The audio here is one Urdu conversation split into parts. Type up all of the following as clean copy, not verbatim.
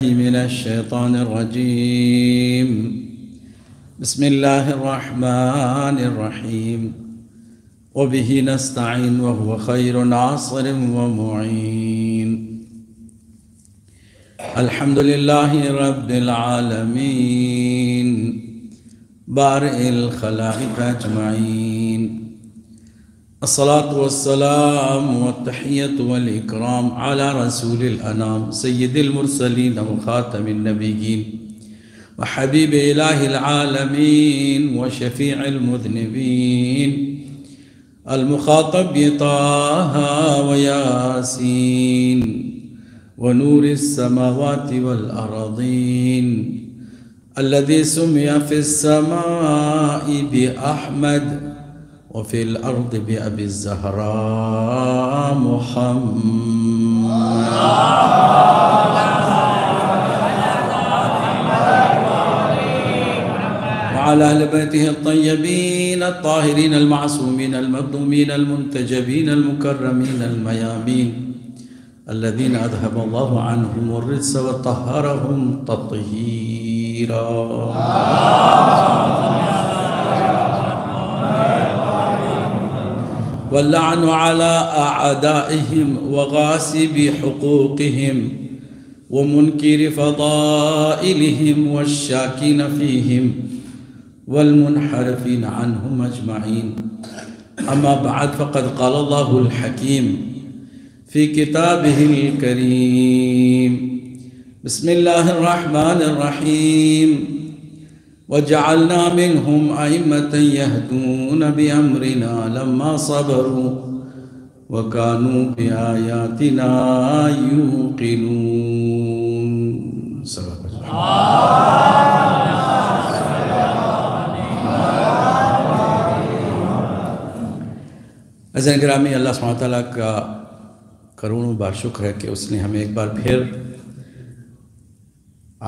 من الشيطان الرجيم. بسم الله الرحمن الرحيم. وبه نستعين وهو خير عاصر ومعين. الحمد لله رب العالمين بارئ الخلائق أجمعين. الصلاة والسلام والتحية والإكرام على رسول الأنام سيد المرسلين وخاتم النبيين وحبيب إله العالمين وشفيع المذنبين المخاطب بطه وياسين ونور السماوات والأرضين الذي سمي في السماء بأحمد وفي الأرض بأبي الزهراء محمد وعلى أهل بيته الطيبين الطاهرين المعصومين المظلومين المنتجبين المكرمين الميامين الذين أذهب الله عنهم الرجس وطهرهم تطهيرا. واللعن على أعدائهم وغاسب حقوقهم ومنكر فضائلهم والشاكين فيهم والمنحرفين عنهم أجمعين. أما بعد، فقد قال الله الحكيم في كتابه الكريم: بسم الله الرحمن الرحيم. وجعلنا منهم أئمة يهدون بأمرنا لما صبروا وكانوا بآياتنا يوقنون. صدق عزیزان گرامی، اللہ سبحانہ وتعالیٰ کا کروڑوں بار شکر ہے کہ اس نے ہمیں ایک بار پھر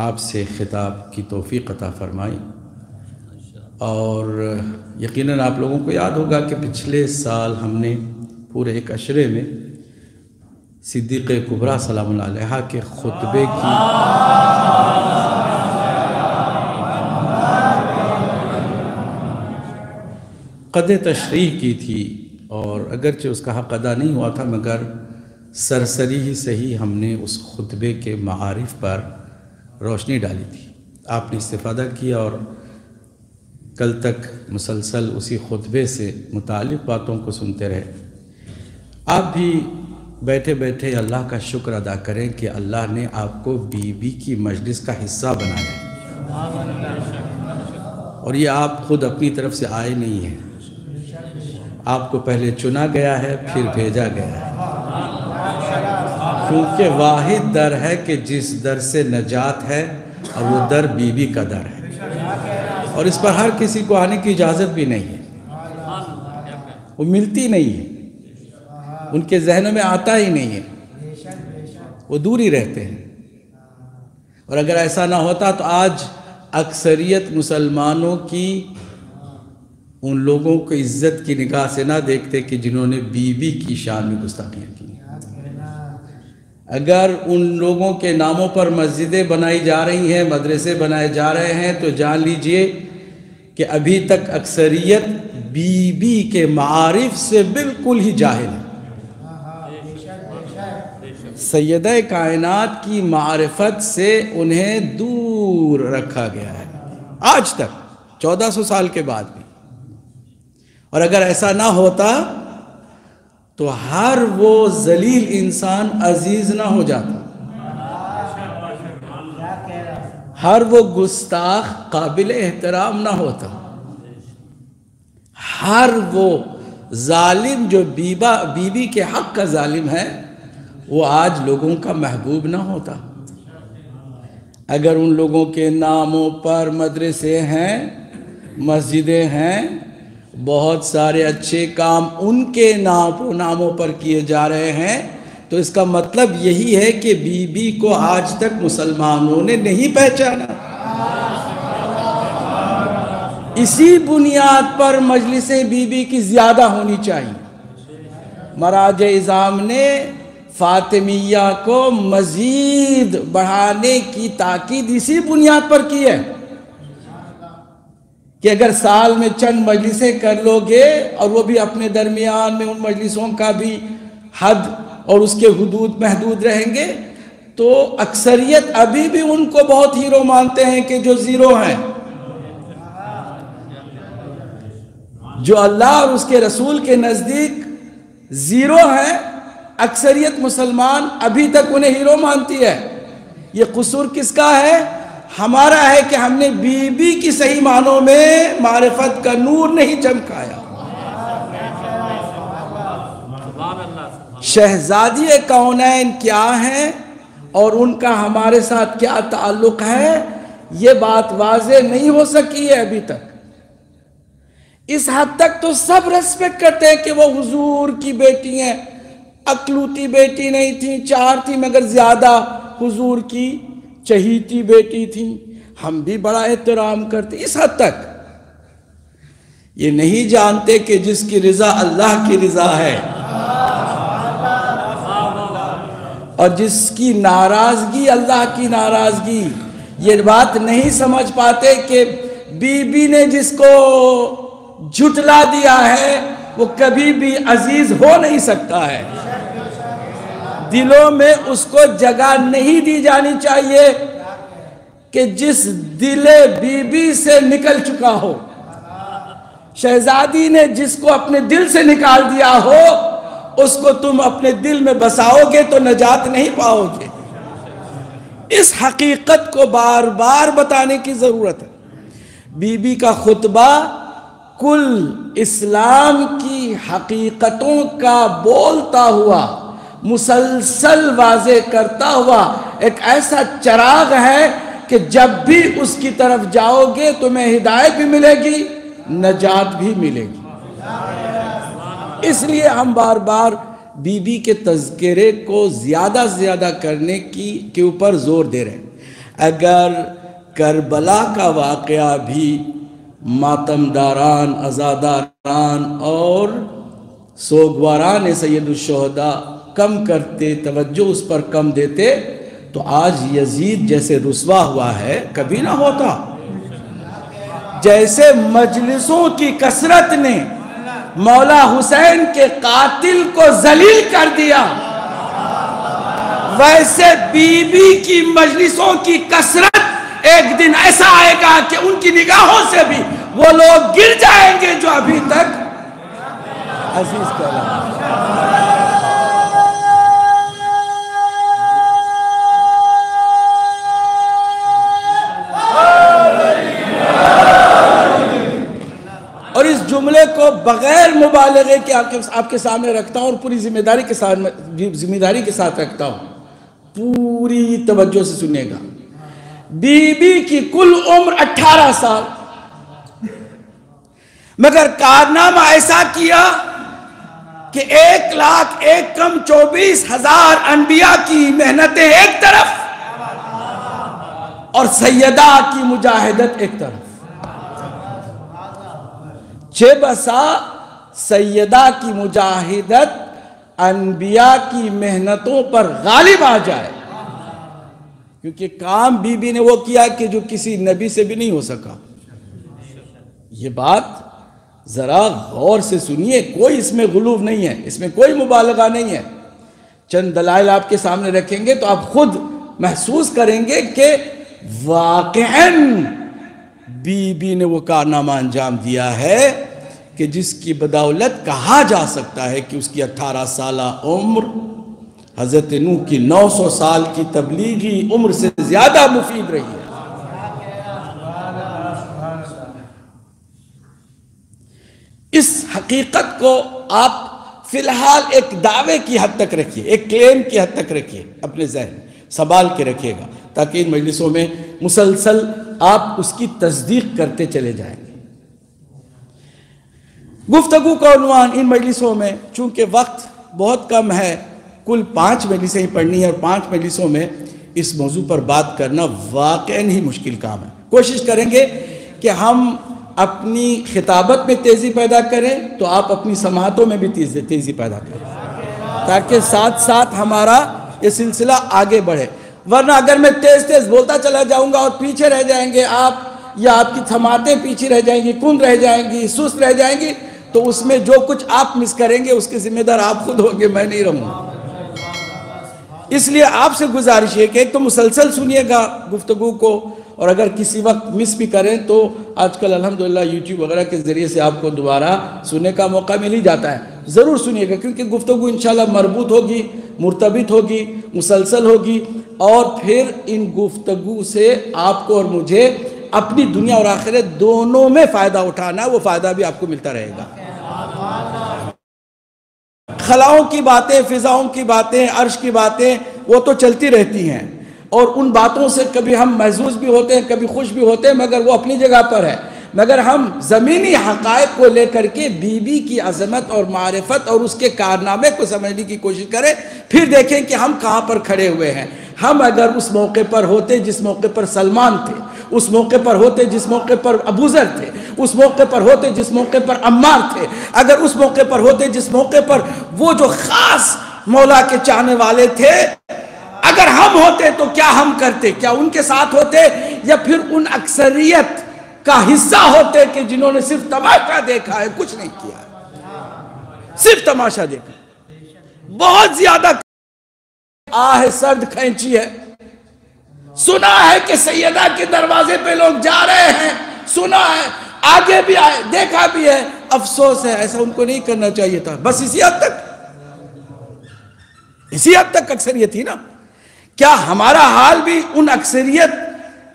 آپ سے خطاب کی توفیق عطا فرمائی. اور یقیناً آپ لوگوں کو یاد ہوگا کہ پچھلے سال ہم نے پورے ایک عشرے میں صدیق کبریٰ سلام اللہ علیہا کے خطبے کی قد تشریح کی تھی، اور اگرچہ اس کا حق ادا نہیں ہوا تھا مگر سرسری ہی صحیح ہم نے اس خطبے کے معارف پر روشنی ڈالی تھی. آپ نے استفادہ کیا اور کل تک مسلسل اسی خطبے سے متعلق باتوں کو سنتے رہے. آپ بھی بیٹھے بیٹھے اللہ کا شکر ادا کریں کہ اللہ نے آپ کو بی بی کی مجلس کا حصہ بنایا، اور یہ آپ خود اپنی طرف سے آئے نہیں ہیں. آپ کو پہلے چنا گیا ہے، پھر بھیجا گیا ہے، کیونکہ واحد در ہے کہ جس در سے نجات ہے، اور وہ در بی بی کا در ہے، اور اس پر ہر کسی کو آنے کی اجازت بھی نہیں ہے. وہ ملتی نہیں ہے، ان کے ذہنوں میں آتا ہی نہیں ہے، وہ دور ہی رہتے ہیں. اور اگر ایسا نہ ہوتا تو آج اکثریت مسلمانوں کی ان لوگوں کو عزت کی نگاہ سے نہ دیکھتے کہ جنہوں نے بی بی کی شان میں گستاخیاں کی. اگر ان لوگوں کے ناموں پر مسجدیں بنائی جا رہی ہیں، مدرسے بنائے جا رہے ہیں، تو جان لیجئے کہ ابھی تک اکثریت بی بی کے معارف سے بالکل ہی جاہل ہے. سیدہ کائنات کی معرفت سے انہیں دور رکھا گیا ہے آج تک، 1400 سال کے بعد بھی. اور اگر ایسا نہ ہوتا تو ہر وہ ذلیل انسان عزیز نہ ہو جاتا، ہر وہ گستاخ قابل احترام نہ ہوتا، ہر وہ ظالم جو بی بی کے حق کا ظالم ہے وہ آج لوگوں کا محبوب نہ ہوتا. اگر ان لوگوں کے ناموں پر مدرسے ہیں، مسجدیں ہیں، بہت سارے اچھے کام ان کے ناموں پر کیے جا رہے ہیں، تو اس کا مطلب یہی ہے کہ بی بی کو آج تک مسلمانوں نے نہیں پہچانا. اسی بنیاد پر مجلس بی بی کی زیادہ ہونی چاہیے. مراجع اعظام نے فاطمیہ کو مزید بڑھانے کی تاکید اسی بنیاد پر کی ہے کہ اگر سال میں چند مجلسیں کر لو گے اور وہ بھی اپنے درمیان میں ان مجلسوں کا بھی حد اور اس کے حدود محدود رہیں گے تو اکثریت ابھی بھی ان کو بہت ہیرو مانتے ہیں کہ جو زیرو ہیں. جو اللہ اور اس کے رسول کے نزدیک زیرو ہیں اکثریت مسلمان ابھی تک انہیں ہیرو مانتی ہے. یہ قصور کس کا ہے؟ ہمارا ہے کہ ہم نے بی بی کی صحیح معنوں میں معرفت کا نور نہیں چمکایا. شہزادی کونین کیا ہیں اور ان کا ہمارے ساتھ کیا تعلق ہے یہ بات واضح نہیں ہو سکی ہے ابھی تک. اس حد تک تو سب ریسپیکٹ کرتے ہیں کہ وہ حضور کی بیٹی ہیں. اکلوتی بیٹی نہیں تھی، 4 تھی مگر زیادہ حضور کی چہیتی بیٹی تھی. ہم بھی بڑا احترام کرتے. اس حد تک یہ نہیں جانتے کہ جس کی رضا اللہ کی رضا ہے اور جس کی ناراضگی اللہ کی ناراضگی. یہ بات نہیں سمجھ پاتے کہ بی بی نے جس کو جھٹلا دیا ہے وہ کبھی بھی عزیز ہو نہیں سکتا ہے. دلوں میں اس کو جگہ نہیں دی جانی چاہیے کہ جس دل بی بی سے نکل چکا ہو. شہزادی نے جس کو اپنے دل سے نکال دیا ہو اس کو تم اپنے دل میں بساؤ گے تو نجات نہیں پاؤ گے. اس حقیقت کو بار بار بتانے کی ضرورت ہے. بی بی کا خطبہ کل اسلام کی حقیقتوں کا بولتا ہوا مسلسل واضح کرتا ہوا ایک ایسا چراغ ہے کہ جب بھی اس کی طرف جاؤ گے تمہیں ہدایت بھی ملے گی، نجات بھی ملے گی. اس لیے ہم بار بار بی بی کے تذکرے کو زیادہ سے زیادہ کرنے کے اوپر زور دے رہے ہیں. اگر کربلا کا واقعہ بھی ماتمداران، عزاداران اور سوگواران سید الشہداء کم کرتے، توجہ اس پر کم دیتے تو آج یزید جیسے رسوا ہوا ہے کبھی نہ ہوتا. جیسے مجلسوں کی کثرت نے مولا حسین کے قاتل کو ذلیل کر دیا ویسے بی بی کی مجلسوں کی کثرت ایک دن ایسا آئے گا کہ ان کی نگاہوں سے بھی وہ لوگ گر جائیں گے جو ابھی تک عزیز کہلاتے ہیں. اور اس جملے کو بغیر مبالغے کے آپ کے سامنے رکھتا ہوں اور پوری ذمہ داری کے ساتھ رکھتا ہوں. پوری توجہ سے سنیے گا. بی بی کی کل عمر 18 سال مگر کارنامہ ایسا کیا کہ 1,01,24,000 انبیاء کی محنتیں ایک طرف اور سیدہ کی مجاہدت ایک طرف. چہ بسا سیدہ کی مجاہدت انبیاء کی محنتوں پر غالب آ جائے کیونکہ کام بی بی نے وہ کیا کہ جو کسی نبی سے بھی نہیں ہو سکا. یہ بات ذرا غور سے سنیے. کوئی اس میں غلو نہیں ہے، اس میں کوئی مبالغہ نہیں ہے. چند دلائل آپ کے سامنے رکھیں گے تو آپ خود محسوس کریں گے کہ واقعاً بی بی نے وہ کارنامہ انجام دیا ہے کہ جس کی بدولت کہا جا سکتا ہے کہ اس کی 18 سالہ عمر حضرت نوح کی 900 سال کی تبلیغی عمر سے زیادہ مفید رہی ہے. اس حقیقت کو آپ فی الحال ایک دعوے کی حد تک رکھیے، ایک کلیم کی حد تک رکھیے، اپنے ذہن سنبھال کے رکھیے گا تاکہ ان مجلسوں میں مسلسل آپ اس کی تصدیق کرتے چلے جائیں گے. گفتگو کا عنوان ان مجلسوں میں چونکہ وقت بہت کم ہے، کل 5 مجلسیں ہی پڑھنی ہے اور 5 مجلسوں میں اس موضوع پر بات کرنا واقعاً ہی مشکل کام ہے. کوشش کریں گے کہ ہم اپنی خطابت میں تیزی پیدا کریں تو آپ اپنی سماعتوں میں بھی تیزی پیدا کریں. تاکہ ساتھ ساتھ ہمارا یہ سلسلہ آگے بڑھے. ورنہ اگر میں تیز تیز بولتا چلا جاؤں گا اور پیچھے رہ جائیں گے آپ، یا آپ کی سماعتیں پیچھے رہ جائیں گی، کن رہ جائیں گی، سست رہ جائیں گی، تو اس میں جو کچھ آپ مس کریں گے اس کے ذمہ دار آپ خود ہوں گے، میں نہیں رہوں گا. اس لیے آپ سے گزارش ہے کہ ایک تو مسلسل سنیے گا گفتگو کو، اور اگر کسی وقت مس بھی کریں تو آج کل الحمدللہ یوٹیوب وغیرہ کے ذریعے سے آپ کو دوبارہ سننے کا موقع مل ہی جاتا ہے. ضرور سنیے گا، کیونکہ گفتگو انشاءاللہ مربوط ہوگی، مرتبط ہوگی، مسلسل ہوگی، اور پھر ان گفتگو سے آپ کو اور مجھے اپنی دنیا اور آخرت دونوں میں فائدہ اٹھانا، وہ فائدہ بھی آپ کو ملتا رہے گا. خلاؤں کی باتیں، فضاؤں کی باتیں، عرش کی باتیں وہ تو چلتی رہتی ہیں، اور ان باتوں سے کبھی ہم محظوظ بھی ہوتے ہیں، کبھی خوش بھی ہوتے ہیں، مگر وہ اپنی جگہ پر ہے. مگر ہم زمینی حقائق کو لے کر کے بی بی کی عظمت اور معرفت اور اس کے کارنامے کو سمجھنے کی کوشش کریں، پھر دیکھیں کہ ہم کہاں پر کھڑے ہوئے ہیں. ہم اگر اس موقع پر ہوتے جس موقع پر سلمان تھے، اس موقع پر ہوتے جس موقع پر ابوذر تھے، اس موقع پر ہوتے جس موقع پر عمار تھے، اگر اس موقع پر ہوتے جس موقع پر وہ جو خاص مولا کے چاہنے والے تھے، اگر ہم ہوتے تو کیا ہم کرتے؟ کیا ان کے ساتھ ہوتے، یا پھر ان اکثریت کا حصہ ہوتے کہ جنہوں نے صرف تماشا دیکھا ہے، کچھ نہیں کیا ہے، صرف تماشا دیکھا. بہت زیادہ آہ سرد کھینچی ہے. سنا ہے کہ سیدہ کے دروازے پہ لوگ جا رہے ہیں، سنا ہے، آگے بھی آئے، دیکھا بھی ہے. افسوس ہے، ایسا ان کو نہیں کرنا چاہیے تھا. بس اسی حد تک اکثریت تھی نا. کیا ہمارا حال بھی ان اکثریت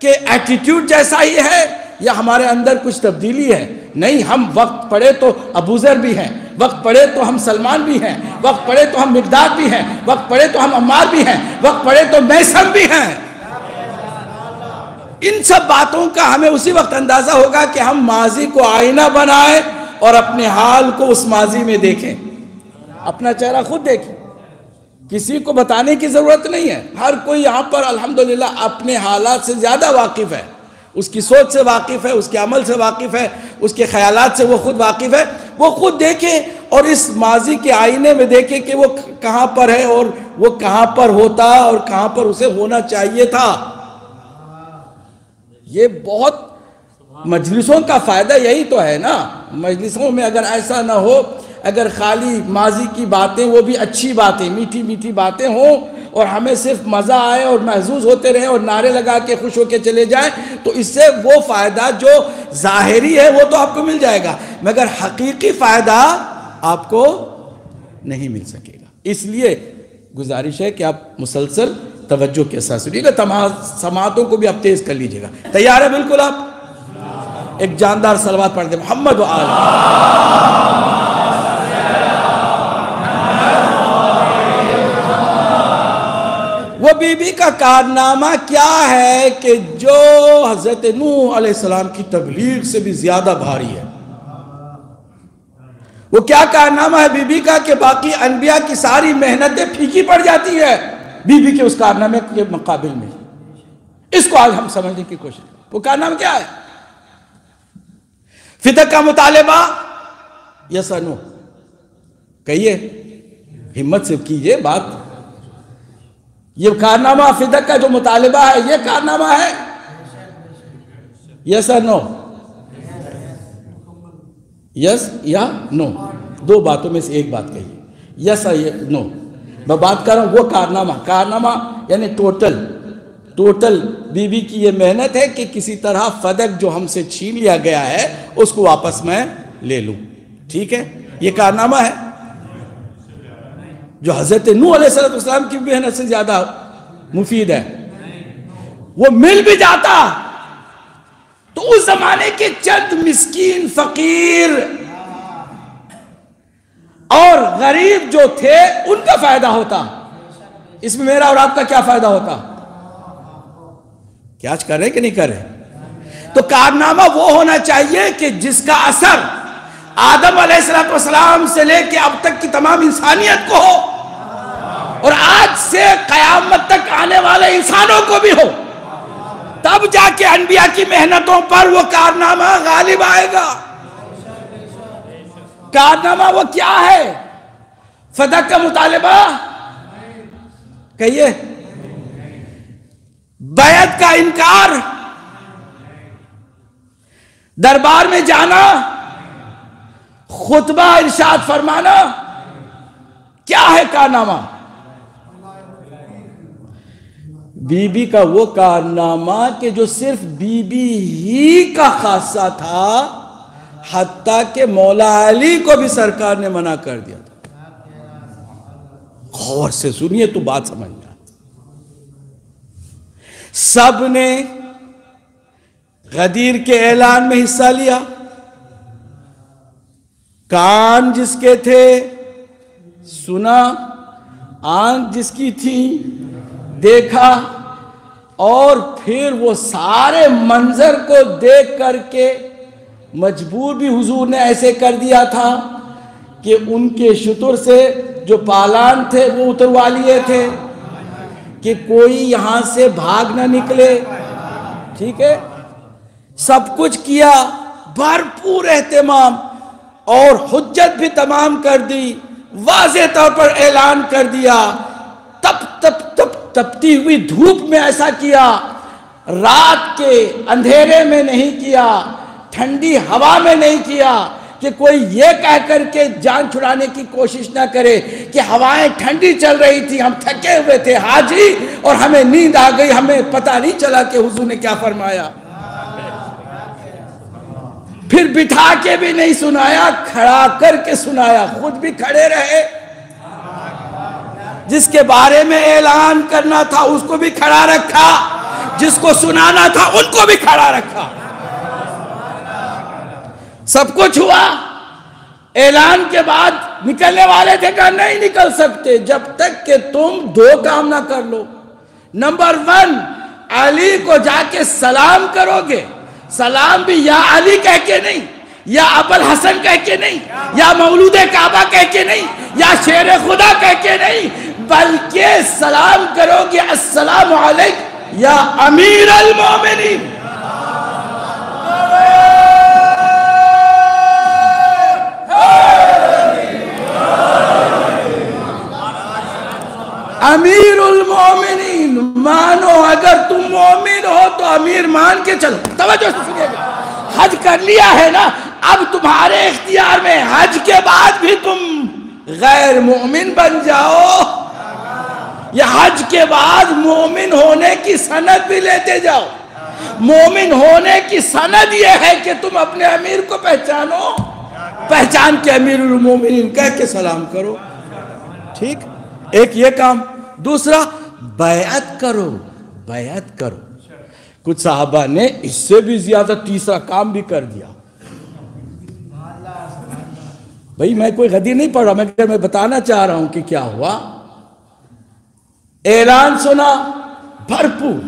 کے ایٹیٹیوڈ جیسا ہی ہے، یا ہمارے اندر کچھ تبدیلی ہے؟ نہیں، ہم وقت پڑے تو ابوذر بھی ہیں، وقت پڑے تو ہم سلمان بھی ہیں، وقت پڑے تو ہم مقداد بھی ہیں، وقت پڑے تو ہم عمار بھی ہیں، وقت پڑے تو میسم بھی ہیں. ان سب باتوں کا ہمیں اسی وقت اندازہ ہوگا کہ ہم ماضی کو آئینہ بنائیں اور اپنے حال کو اس ماضی میں دیکھیں. اپنا چہرہ خود دیکھیں، کسی کو بتانے کی ضرورت نہیں ہے. ہر کوئی یہاں پر الحمدللہ اپنے حالات سے زیادہ واقف ہے، اس کی سوچ سے واقف ہے، اس کے عمل سے واقف ہے، اس کے خیالات سے وہ خود واقف ہے. وہ خود دیکھے اور اس ماضی کے آئینے میں دیکھے کہ وہ کہاں پر ہے اور وہ کہاں پر ہوتا اور کہاں پر اسے ہونا چاہیے تھا. یہ بہت مجلسوں کا فائدہ یہی تو ہے نا. مجلسوں میں اگر ایسا نہ ہو، اگر خالی ماضی کی باتیں، وہ بھی اچھی باتیں، میٹھی میٹھی باتیں ہوں، اور ہمیں صرف مزہ آئے اور محظوظ ہوتے رہیں اور نعرے لگا کے خوش ہو کے چلے جائیں، تو اس سے وہ فائدہ جو ظاہری ہے وہ تو آپ کو مل جائے گا، مگر حقیقی فائدہ آپ کو نہیں مل سکے گا. اس لیے گزارش ہے کہ آپ مسلسل توجہ کے ساتھ سنیے گا. سماعتوں کو بھی آپ تیز کر لیجئے گا. تیار ہے بالکل؟ آپ ایک جاندار صلوات پڑھ دیں، محمد و آل. وہ بی بی کا کارنامہ کیا ہے کہ جو حضرت نوح علیہ السلام کی تبلیغ سے بھی زیادہ بھاری ہے؟ وہ کیا کارنامہ ہے بی بی کا کہ باقی انبیاء کی ساری محنتیں پھیکی پڑ جاتی ہے بی بی کے اس کارنامے کے مقابل میں؟ اس کو آج ہم سمجھنے کی کوشش کریں. وہ کارنامہ کیا ہے؟ فتق کا مطالبہ، یس اور نو؟ کہیے، ہمت سے کیجئے بات. یہ کارنامہ فتق کا جو مطالبہ ہے، یہ کارنامہ ہے؟ یس اور نو؟ یس یا نو؟ دو باتوں میں سے ایک بات کہیے، یس اور نو. میں بات کر رہا ہوں وہ کارنامہ یعنی ٹوٹل بی بی کی یہ محنت ہے کہ کسی طرح فدق جو ہم سے چھین لیا گیا ہے اس کو واپس میں لے لوں. ٹھیک ہے، یہ کارنامہ ہے جو حضرت نوح علیہ السلام کی محنت سے زیادہ مفید ہے. وہ مل بھی جاتا تو اس زمانے کے چند مسکین، فقیر اور غریب جو تھے ان کا فائدہ ہوتا. اس میں میرا اور آپ کا کیا فائدہ ہوتا؟ کیا آج کر رہے کہ نہیں کر رہے؟ تو کارنامہ وہ ہونا چاہیے کہ جس کا اثر آدم علیہ السلام سے لے کے اب تک کی تمام انسانیت کو ہو، اور آج سے قیامت تک آنے والے انسانوں کو بھی ہو. تب جا کے انبیاء کی محنتوں پر وہ کارنامہ غالب آئے گا. کارنامہ وہ کیا ہے؟ فتح کا مطالبہ کہیے، بیعت کا انکار، دربار میں جانا، خطبہ ارشاد فرمانا، کیا ہے کارنامہ؟ بی بی کا وہ کارنامہ کہ جو صرف بی بی ہی کا خاصہ تھا، حتیٰ کہ مولا علی کو بھی سرکار نے منع کر دیا تھا۔ غور سے سنیے تو بات سمجھنا۔ سب نے غدیر کے اعلان میں حصہ لیا، کان جس کے تھے سنا، آنکھ جس کی تھی دیکھا، اور پھر وہ سارے منظر کو دیکھ کر کے مجبور بھی حضور نے ایسے کر دیا تھا کہ ان کے شتر سے جو پالان تھے وہ اتروا لیے تھے کہ کوئی یہاں سے بھاگ نہ نکلے، ٹھیک ہے، سب کچھ کیا، بھرپور اہتمام، اور حجت بھی تمام کر دی، واضح طور پر اعلان کر دیا، تپتی ہوئی دھوپ میں ایسا کیا، رات کے اندھیرے میں نہیں کیا، ٹھنڈی ہوا میں نہیں کیا، کہ کوئی یہ کہہ کر کے جان چھڑانے کی کوشش نہ کرے کہ ہوائیں ٹھنڈی چل رہی تھی، ہم تھکے ہوئے تھے حاجی، اور ہمیں نیند آ گئی، ہمیں پتہ نہیں چلا کہ حضور نے کیا فرمایا۔ پھر بٹھا کے بھی نہیں سنایا، کھڑا کر کے سنایا، خود بھی کھڑے رہے، جس کے بارے میں اعلان کرنا تھا اس کو بھی کھڑا رکھا، جس کو سنانا تھا ان کو بھی کھڑا رکھا۔ سب کچھ ہوا، اعلان کے بعد نکلنے والے تھے، کہا نہیں نکل سکتے جب تک کہ تم دو کام نہ کر لو۔ نمبر 1، علی کو جا کے سلام کرو گے، سلام بھی یا علی کہہ کے نہیں، یا ابوالحسن کہہ کے نہیں، یا مولود کعبہ کہہ کے نہیں، یا شیر خدا کہہ کے نہیں، بلکہ سلام کرو گے السلام علیک یا امیر المومنین۔ امیر المومنین مانو، اگر تم مومن ہو تو امیر مان کے چلو۔ توجہ سے سنیے گا، حج کر لیا ہے نا، اب تمہارے اختیار میں حج کے بعد بھی تم غیر مومن بن جاؤ، یا حج کے بعد مومن ہونے کی سند بھی لیتے جاؤ۔ مومن ہونے کی سند یہ ہے کہ تم اپنے امیر کو پہچانو، پہچان کے امیر المومنین کہہ کے سلام کرو، ٹھیک، ایک یہ کام۔ دوسرا، بیعت کرو، بیعت کرو۔ کچھ صحابہ نے اس سے بھی زیادہ تیسرا کام بھی کر دیا۔ بھئی میں کوئی غدیر نہیں پڑھ رہا، میں بتانا چاہ رہا ہوں کہ کیا ہوا۔ اعلان سنا، بھرپور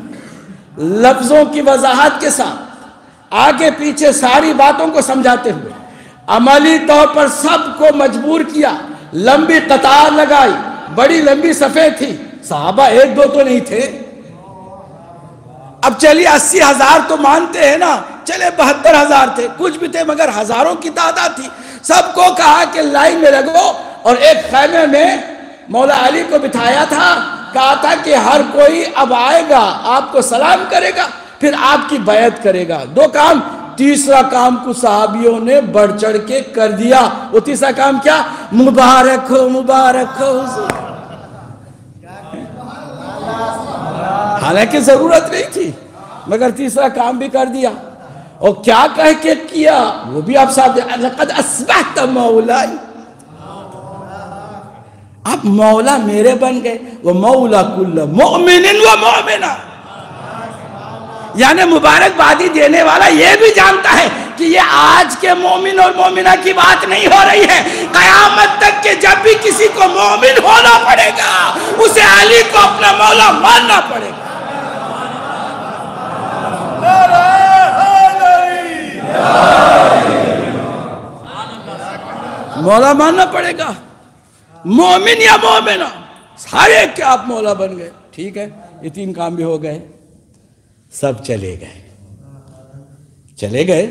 لفظوں کی وضاحت کے ساتھ، آگے پیچھے ساری باتوں کو سمجھاتے ہوئے، عملی طور پر سب کو مجبور کیا، لمبی قطار لگائی، بڑی لمبی صفیں تھی، صحابہ 1-2 تو نہیں تھے۔ اب چلیے 80,000 تو مانتے ہیں نا، چلے 72,000 تھے، کچھ بھی تھے مگر ہزاروں کی تعداد تھی۔ سب کو کہا کہ لائن میں لگو، اور ایک خیمے میں مولا علی کو بٹھایا تھا، کہا تھا کہ ہر کوئی اب آئے گا، آپ کو سلام کرے گا، پھر آپ کی بیعت کرے گا۔ 2 کام۔ تیسرا کام کو صحابیوں نے بڑھ چڑھ کے کر دیا۔ وہ تیسرا کام کیا؟ مبارک ہو، مبارک ہو حضور۔ حالانکہ ضرورت نہیں تھی، مگر تیسرا کام بھی کر دیا۔ اور کیا کہہ کے کیا وہ بھی آپ صاحب، لقد اصبحت مولائی، اب مولا میرے بن گئے، وہ مولا کل مؤمن و مومنہ، یعنی مبارکبادی دینے والا یہ بھی جانتا ہے کہ یہ آج کے مومن اور مومنہ کی بات نہیں ہو رہی ہے، قیامت تک کہ جب بھی کسی کو مومن ہونا پڑے گا اسے علی کو اپنا مولا ماننا پڑے گا۔ مولا ماننا پڑے گا، مومن یا مومنہ، ہر ایک کے آپ مولا بن گئے، ٹھیک ہے، یہ 3 کام بھی ہو گئے۔ سب چلے گئے،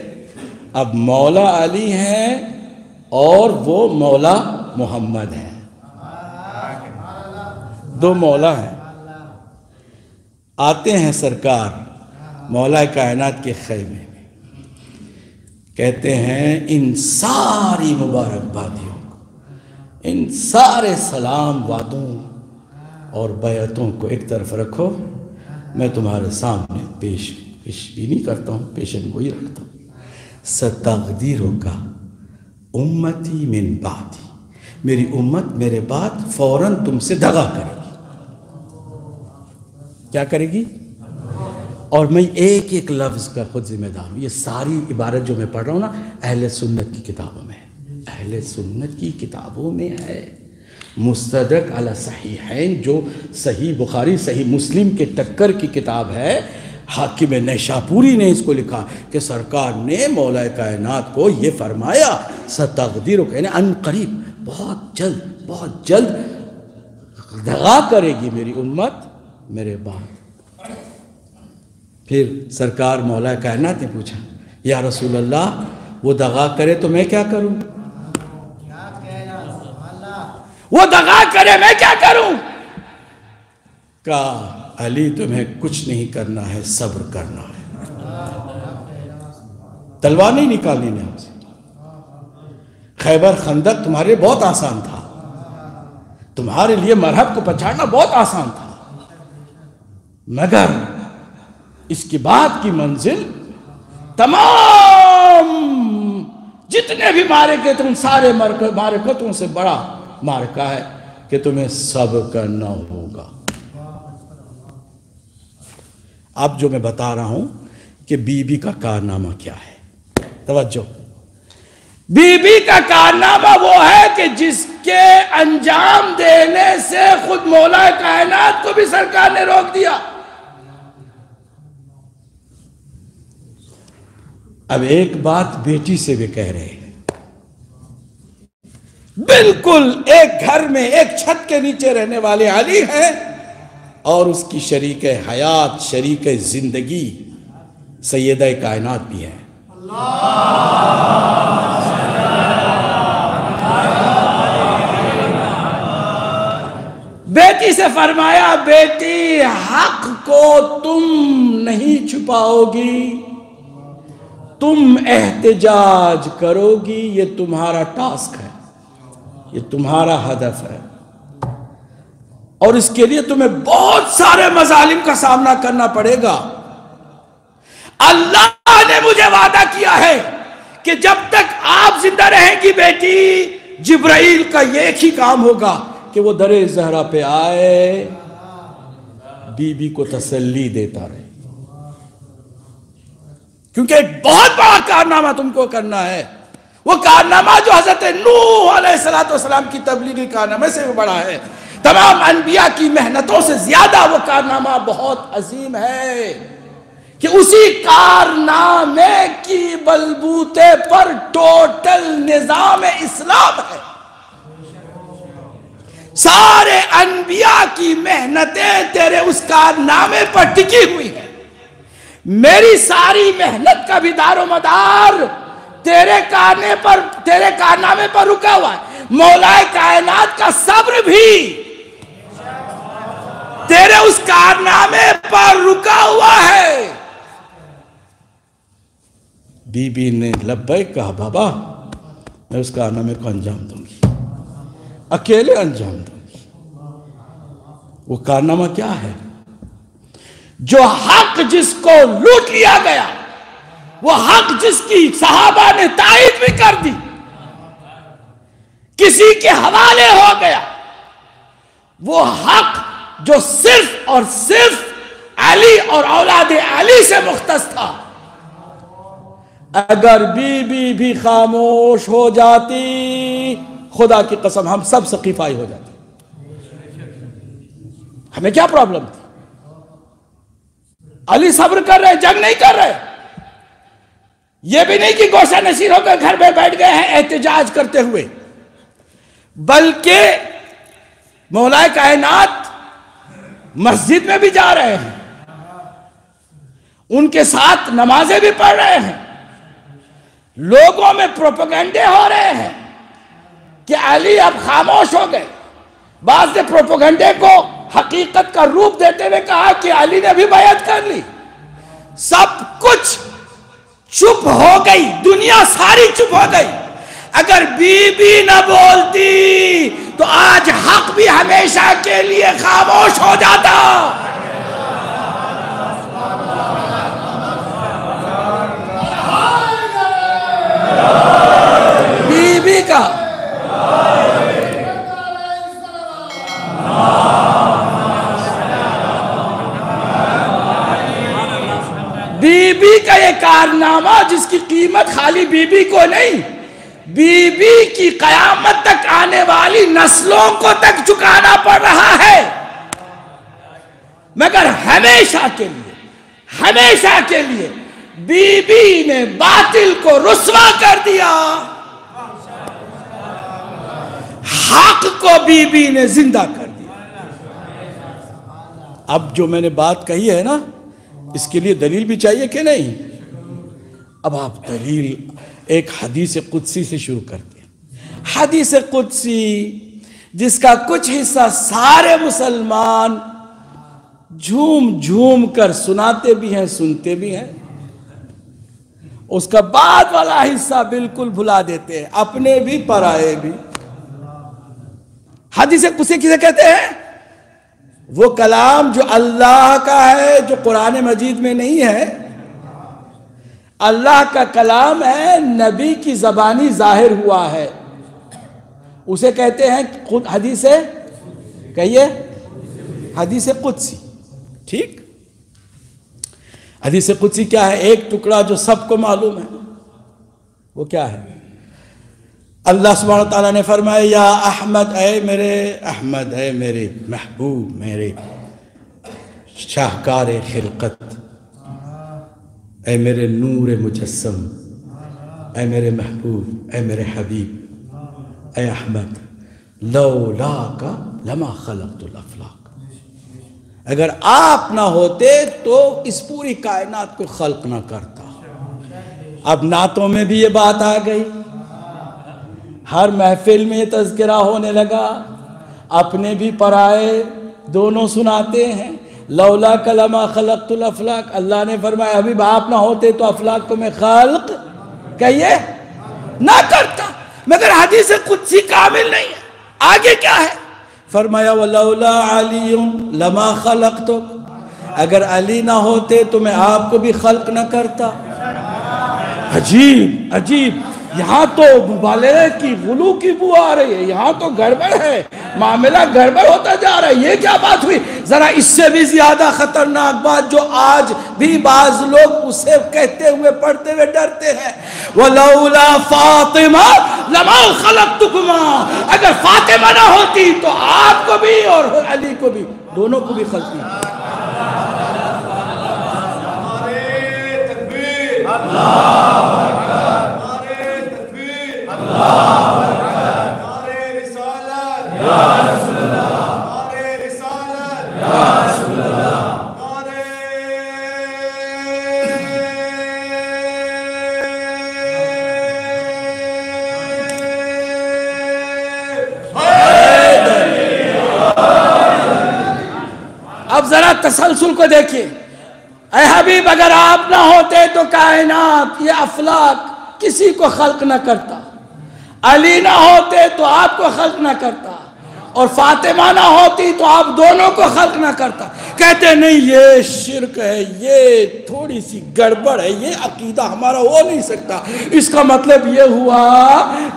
اب مولا علی ہیں اور وہ مولا محمد ہیں۔ دو مولا ہیں، آتے ہیں سرکار مولا کائنات کے خیمے میں، کہتے ہیں ان ساری مبارکبادیوں کو، ان سارے سلام وعدوں اور بیعتوں کو ایک طرف رکھو، میں تمہارے سامنے پیش بینی کرتا ہوں، پیشن گوئی رکھتا ہوں۔ ستقدیرک امتی من بعدی، میری امت میرے بعد فوراً تم سے دغا کرے گی۔ کیا کرے گی؟ اور میں ایک ایک لفظ کا خود ذمہ دار ہوں۔ یہ ساری عبارت جو میں پڑھ رہا ہوں نا، اہل سنت کی کتابوں میں ہے، اہل سنت کی کتابوں میں ہے۔ مستدرک علی صحیحین جو صحیح بخاری صحیح مسلم کے ٹکر کی کتاب ہے، حاکم نیشاپوری نے اس کو لکھا کہ سرکار نے مولا کائنات کو یہ فرمایا ستقدیرک، یعنی ان قریب، بہت جلد دغا کرے گی میری امت میرے بعد۔ پھر سرکار مولا کائنات نے پوچھا یا رسول اللہ وہ دغا کرے تو میں کیا کروں؟ وہ دغا کرے میں کیا کروں؟ کہا علی تمہیں کچھ نہیں کرنا ہے، صبر کرنا ہے، تلوار نہیں نکالنی نے ہم سے۔ خیبر خندق تمہارے لیے بہت آسان تھا، تمہارے لیے مرحب کو پہچاننا بہت آسان تھا، مگر اس کے بعد کی منزل تمام جتنے بھی معرکے تم سارے معرکتوں سے بڑا معرکہ ہے کہ تمہیں صبر کرنا ہوگا۔ اب جو میں بتا رہا ہوں کہ بی بی کا کارنامہ کیا ہے، توجہ، بی بی کا کارنامہ وہ ہے کہ جس کے انجام دینے سے خود مولا کائنات کو بھی سرکار نے روک دیا۔ اب ایک بات بیٹی سے بھی کہہ رہے ہیں، بالکل ایک گھر میں ایک چھت کے نیچے رہنے والے علی ہیں اور اس کی شریک حیات شریک زندگی سیدہ کائنات بھی ہے۔ بیٹی سے فرمایا بیٹی حق کو تم نہیں چھپاؤ گی، تم احتجاج کرو گی، یہ تمہارا ٹاسک ہے، یہ تمہارا ہدف ہے، اور اس کے لیے تمہیں بہت سارے مظالم کا سامنا کرنا پڑے گا۔ اللہ نے مجھے وعدہ کیا ہے کہ جب تک آپ زندہ رہیں گی بیٹی، جبرائیل کا ایک ہی کام ہوگا کہ وہ در زہرا پہ آئے، بی بی کو تسلی دیتا رہے، کیونکہ ایک بہت بڑا کارنامہ تم کو کرنا ہے، وہ کارنامہ جو حضرت نوح علیہ السلام کی تبلیغی کارنامے سے بھی بڑا ہے، تمام انبیاء کی محنتوں سے زیادہ وہ کارنامہ بہت عظیم ہے کہ اسی کارنامے کی بلبوتے پر ٹوٹل نظام اسلام ہے۔ سارے انبیاء کی محنتیں تیرے اس کارنامے پر ٹکی ہوئی ہیں، میری ساری محنت کا بھی دار و مدار تیرے کارنامے پر رکا ہوا ہے، مولا کائنات کا صبر بھی تیرے اس کارنامے پر رکا ہوا ہے۔ بی بی نے لبیک کہا بابا میں اس کارنامے کو انجام دوں گی، اکیلے انجام دوں گی۔ وہ کارنامہ کیا ہے؟ جو حق جس کو لوٹ لیا گیا، وہ حق جس کی صحابہ نے تائید بھی کر دی، کسی کے حوالے ہو گیا، وہ حق جو صرف اور صرف علی اور اولاد علی سے مختص تھا، اگر بی بی بھی خاموش ہو جاتی، خدا کی قسم ہم سب سقیفائی ہو جاتے۔ ہمیں کیا پرابلم تھی؟ علی صبر کر رہے، جنگ نہیں کر رہے، یہ بھی نہیں کہ گوشہ نشین ہو کر گھر میں بیٹھ گئے ہیں احتجاج کرتے ہوئے، بلکہ مولا کائنات مسجد میں بھی جا رہے ہیں، ان کے ساتھ نمازیں بھی پڑھ رہے ہیں، لوگوں میں پروپیگنڈے ہو رہے ہیں کہ علی اب خاموش ہو گئے، بعض نے پروپیگنڈے کو حقیقت کا روپ دیتے ہوئے کہا کہ علی نے بھی بیعت کر لی. سب کچھ چپ ہو گئی، دنیا ساری چپ ہو گئی. اگر بی بی نہ بولتی تو آج حق بھی ہمیشہ کے لیے خاموش ہو جاتا. بی بی کا بی بی کا یہ کارنامہ جس کی قیمت خالی بی بی کو نہیں، بی بی کی قیامت تک آنے والی نسلوں کو تک چکانا پڑ رہا ہے. مگر ہمیشہ کے لیے بی بی نے باطل کو رسوا کر دیا، حق کو بی بی نے زندہ کر دیا. اب جو میں نے بات کہی ہے نا، اس کے لیے دلیل بھی چاہیے کہ نہیں؟ اب آپ دلیل ایک حدیث قدسی سے شروع کرتے ہیں. حدیث قدسی جس کا کچھ حصہ سارے مسلمان جھوم کر سناتے بھی ہیں، سنتے بھی ہیں، اس کا بعد والا حصہ بالکل بھلا دیتے ہیں، اپنے بھی پرائے بھی. حدیث قدسی کسے کہتے ہیں؟ وہ کلام جو اللہ کا ہے، جو قرآن مجید میں نہیں ہے. اللہ کا کلام ہے، نبی کی زبانی ظاہر ہوا ہے، اسے کہتے ہیں حدیث، کہیے حدیث قدسی. ٹھیک، حدیث قدسی کیا ہے؟ ایک ٹکڑا جو سب کو معلوم ہے. وہ کیا ہے؟ اللہ سبحانہ وتعالیٰ نے فرمایا یا احمد، اے میرے احمد، اے میرے محبوب، میرے شاہکار خلقت، اے میرے نور مجسم، اے میرے محبوب، اے میرے حبیب، اے احمد، لولاک لما خلقت الافلاق. اگر آپ نہ ہوتے تو اس پوری کائنات کو خلق نہ کرتا. اب نعتوں میں بھی یہ بات آ گئی، ہر محفل میں یہ تذکرہ ہونے لگا، اپنے بھی پرائے دونوں سناتے ہیں. لولاک لما خلقت الافلاق، اللہ نے فرمایا حبیب آپ نہ ہوتے تو افلاق کو میں خلق کہیے نہ کرتا. مگر حدیث قدسی کامل نہیں ہے. آگے کیا ہے؟ فرمایا وَلَوْلَا عَلِيٌّ لَمَا خَلَقْتُكَ، اگر علی نہ ہوتے تو میں آپ کو بھی خلق نہ کرتا. عجیب، یہاں تو مبالغے کی، غلو کی بو آ رہی ہے، یہاں تو گڑبڑ ہے، معاملہ گڑبڑ ہوتا جا رہا ہے. یہ کیا بات ہوئی؟ ذرا اس سے بھی زیادہ خطرناک بات جو آج بھی بعض لوگ اسے کہتے ہوئے پڑھتے ہوئے ڈرتے ہیں، وَلَوْلَا فَاطِمَةَ لَمَا خَلَقْتُكُمَا، اگر فاطمہ نہ ہوتی تو آپ کو بھی اور علی کو بھی، دونوں کو بھی خلق نہیں. اب ذرا تسلسل کو دیکھیے. اے حبیب اگر آپ نہ ہوتے تو کائنات، یہ افلاق کسی کو خلق نہ کرتا. علی نہ ہوتے تو آپ کو خلق نہ کرتا، اور فاطمہ نہ ہوتی تو آپ دونوں کو خلق نہ کرتا. کہتے نہیں یہ شرک ہے، یہ تھوڑی سی گڑبڑ ہے، یہ عقیدہ ہمارا ہو نہیں سکتا. اس کا مطلب یہ ہوا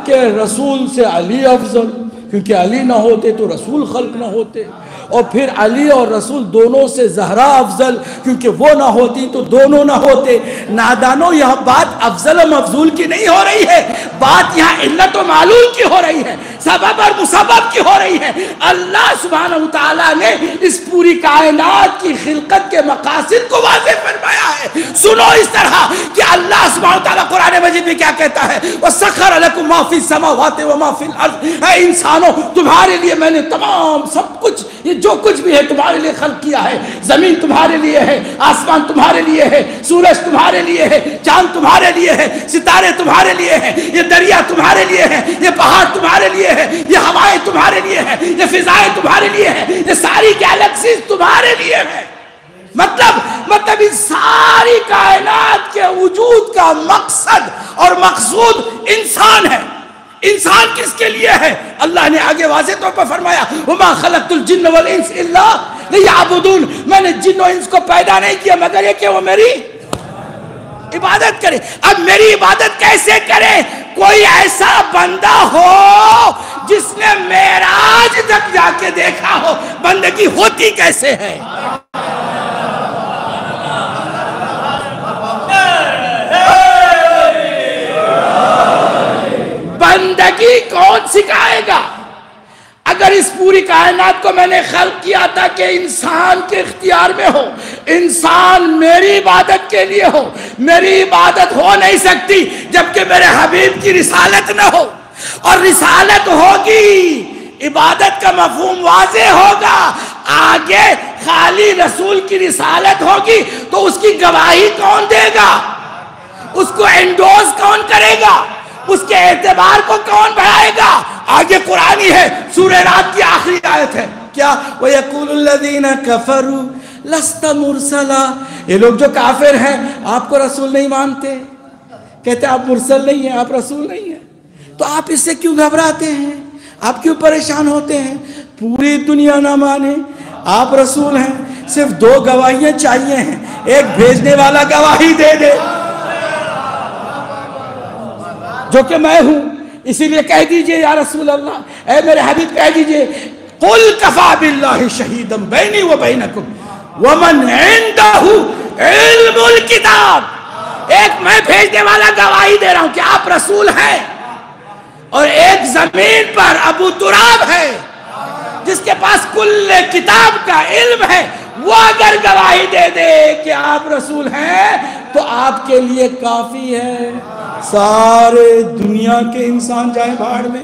کہ رسول سے علی افضل، کیونکہ علی نہ ہوتے تو رسول خلق نہ ہوتے. اور پھر علی اور رسول دونوں سے زہرا افضل، کیونکہ وہ نہ ہوتی تو دونوں نہ ہوتے. نادانوں، یہاں بات افضل و مفضول کی نہیں ہو رہی ہے، بات یہاں علت و معلول کی ہو رہی ہے، سبب اور مسبب کی ہو رہی ہے. اللہ سبحانہ وتعالیٰ نے اس پوری کائنات کی خلقت کے مقاصد کو واضح فرمایا ہے. سنو اس طرح کہ اللہ سبحانہ وتعالیٰ قرآن مجید میں کیا کہتا ہے، وَسَخَّرَ لَكُم مَا فِي السَّمَاوَاتِ وَمَا فِي الْأَرْضِ. اے انسانوں، تمہارے لیے میں نے تمام سب کچھ یہ جو کچھ بھی ہے تمہارے لیے خلق کیا ہے. زمین تمہارے لیے ہے, آسمان تمہارے لیے ہے, سورج تمہارے لیے ہے, چاند تمہارے لیے ہے, ستارے تمہارے لیے ہیں, یہ دریا تمہارے لیے ہے, یہ پہاڑ تمہارے لیے ہے, یہ ہوائیں تمہارے لیے ہے, یہ فضائیں تمہارے لیے ہے, یہ ساری گیلیکسیز تمہارے لیے ہے. مطلب اس ساری کائنات کے وجود کا مقصد اور مقصود انسان ہے. انسان کس کے لیے ہے؟ اللہ نے آگے واضح طور پر فرمایا وَمَا خَلَقْتُ الْجِنَّ وَالْإِنسِ إِلَّا لِيَعْبُدُونَ. میں نے جن و انس کو پیدا نہیں کیا مگر یہ کہ وہ میری عبادت کرے. اب میری عبادت کیسے کرے؟ کوئی ایسا بندہ ہو جس نے معراج تک جا کے دیکھا ہو بندگی ہوتی کیسے ہے. بندگی کون سکھائے گا؟ اگر اس پوری کائنات کو میں نے خلق کیا تھا کہ انسان کے اختیار میں ہو, انسان میری عبادت کے لیے ہو, میری عبادت ہو نہیں سکتی جبکہ میرے حبیب کی رسالت نہ ہو. اور رسالت ہوگی, عبادت کا مفہوم واضح ہوگا. آگے خالی رسول کی رسالت ہوگی تو اس کی گواہی کون دے گا؟ اس کو انڈوز کون کرے گا؟ اس کے اعتبار کو کون بڑھائے گا؟ آگے قرآنی ہے, سورہ رات کی آخری آیت ہے کیا وَيَقُولُ الَّذِينَ كَفَرُوا لَسْتَ مُرْسَلًا. یہ لوگ جو کافر ہیں آپ کو رسول نہیں مانتے, کہتے ہیں آپ مرسل نہیں ہیں, آپ رسول نہیں ہیں. تو آپ اس سے کیوں گھبراتے ہیں؟ آپ کیوں پریشان ہوتے ہیں؟ پوری دنیا نہ مانے آپ رسول ہیں, صرف 2 گواہیاں چاہیے ہیں. ایک بھیجنے والا گواہی دے دے جو کہ میں ہوں, اسی لیے کہہ دیجئے یا رسول اللہ, اے میرے حبیب کہہ دیجئے قُلْ كَفَى بِاللَّهِ شَهِيدًا بَيْنِي وَبَيْنَكُمْ وَمَنْ عِنْدَهُ عِلْمُ الْكِتَابِ. ایک میں بھیجنے والا گواہی دے رہا ہوں کہ آپ رسول ہیں, اور ایک زمین پر ابو تراب ہے جس کے پاس کل کتاب کا علم ہے, وہ اگر گواہی دے دے کہ آپ رسول ہیں تو آپ کے لیے کافی ہے. سارے دنیا کے انسان جائیں بھاڑ میں,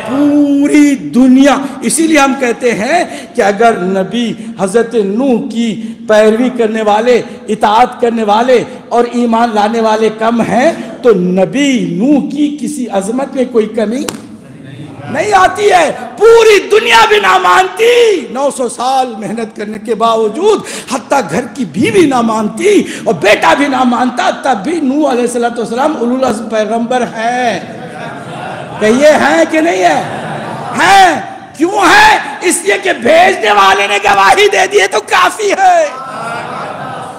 پوری دنیا. اسی لیے ہم کہتے ہیں کہ اگر نبی حضرت نوح کی پیروی کرنے والے, اطاعت کرنے والے اور ایمان لانے والے کم ہیں تو نبی نوح کی کسی عظمت میں کوئی کمی نہیں آتی ہے. پوری دنیا بھی نہ مانتی, 900 سال محنت کرنے کے باوجود, حتیٰ گھر کی بیوی نہ مانتی اور بیٹا بھی نہ مانتا, تب بھی نوح علیہ السلام اولو العزم پیغمبر ہیں. کہیے ہیں کہ نہیں ہے؟ ہیں. کیوں ہے؟ اس لیے کہ بھیجنے والے نے گواہی دے دی تو کافی ہے.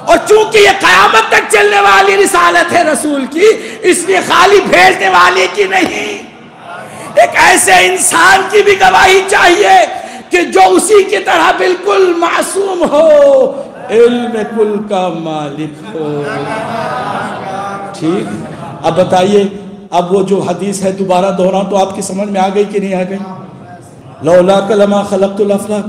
اور چونکہ یہ قیامت تک چلنے والی رسالت ہے رسول کی, اس لیے خالی بھیجنے والے کی نہیں, ایک ایسے انسان کی بھی گواہی چاہیے کہ جو اسی کی طرح بالکل معصوم ہو, علم کل کا مالک ہو. ٹھیک, اب بتائیے, اب وہ جو حدیث ہے دوبارہ دہراؤں تو آپ کی سمجھ میں آ گئی کہ نہیں آ گئی؟ لولاک لما خلقت الافلاک.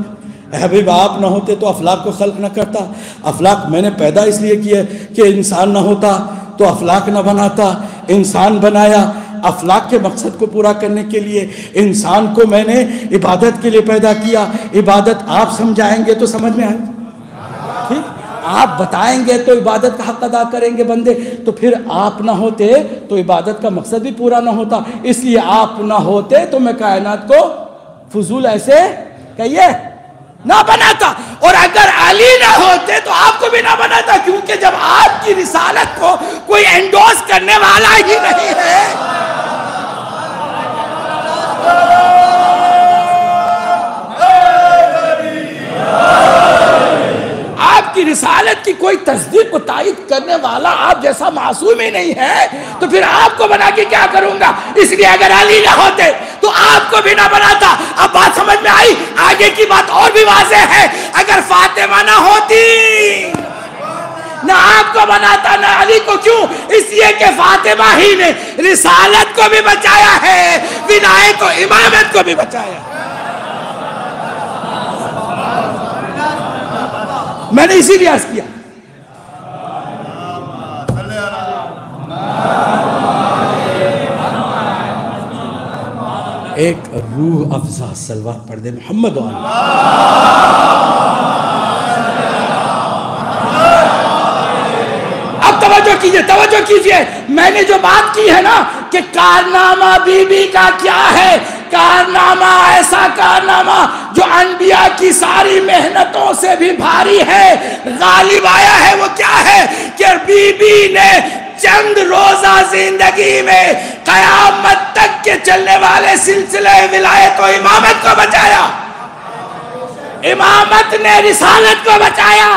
اے حبیب آپ نہ ہوتے تو افلاک کو خلق نہ کرتا. افلاک میں نے پیدا اس لیے کیا کہ انسان نہ ہوتا تو افلاک نہ بناتا. انسان بنایا افلاک کے مقصد کو پورا کرنے کے لیے. انسان کو میں نے عبادت کے لیے پیدا کیا. عبادت آپ سمجھائیں گے تو سمجھ میں آئے, ٹھیک, آپ بتائیں گے تو عبادت کا حق ادا کریں گے بندے. تو پھر آپ نہ ہوتے تو عبادت کا مقصد بھی پورا نہ ہوتا. اس لیے آپ نہ ہوتے تو میں کائنات کو فضول ایسے کہیے نہ بناتا, اور اگر علی نہ ہوتے تو آپ کو بھی نہ بناتا, کیونکہ جب آپ کی رسالت کو کوئی انڈوز کرنے والا ہی نہیں ہے. آپ کی رسالت کی کوئی تصدیق و تائید کرنے والا آپ جیسا معصوم ہی نہیں ہے, تو پھر آپ کو بنا کے کیا کروں گا. اس لیے اگر علی نہ ہوتے تو آپ کو بھی نہ بناتا. اب بات سمجھ میں آئی؟ آگے کی بات اور بھی واضح ہے. اگر فاطمہ نہ ہوتی نہ آپ کو بناتا نہ علی کو. کیوں؟ اس لیے کہ فاطمہ ہی نے رسالت کو بھی بچایا ہے, ولایت و امامت کو بھی بچایا. میں نے اسی لیے عرض کیا. ایک روح افزا صلوات پڑھ دے محمد و آلہ. اب توجہ کیجئے. میں نے جو بات کی ہے نا کہ کارنامہ بی بی کا کیا ہے، کارنامہ ایسا کارنامہ جو انبیاء کی ساری محنتوں سے بھی بھاری ہے، غالب آیا ہے. وہ کیا ہے کہ بی بی نے چند روزہ زندگی میں قیامت تک کے چلنے والے سلسلے ولایت و امامت کو بچایا. امامت نے رسالت کو بچایا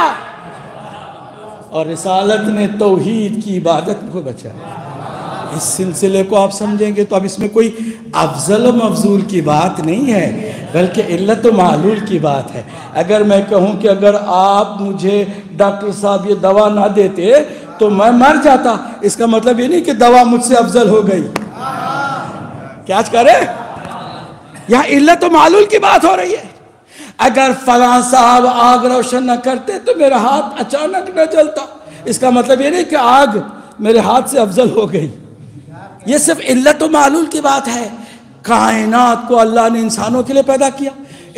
اور رسالت نے توحید کی عبادت کو بچایا. اس سلسلے کو آپ سمجھیں گے تو اب اس میں کوئی افضل و مفضول کی بات نہیں ہے، بلکہ علت و معلول کی بات ہے. اگر میں کہوں کہ اگر آپ مجھے ڈاکٹر صاحب یہ دوا نہ دیتے تو میں مر جاتا، اس کا مطلب یہ نہیں کہ دوا مجھ سے افضل ہو گئی. کیا کرے؟ یہاں علت و معلول کی بات ہو رہی ہے. اگر فلاں صاحب آگ روشن نہ کرتے تو میرا ہاتھ اچانک نہ جلتا، اس کا مطلب یہ نہیں کہ آگ میرے ہاتھ سے افضل ہو گئی. یہ صرف علت و معلول کی بات ہے. کائنات کو اللہ نے انسانوں کے لیے پیدا کیا،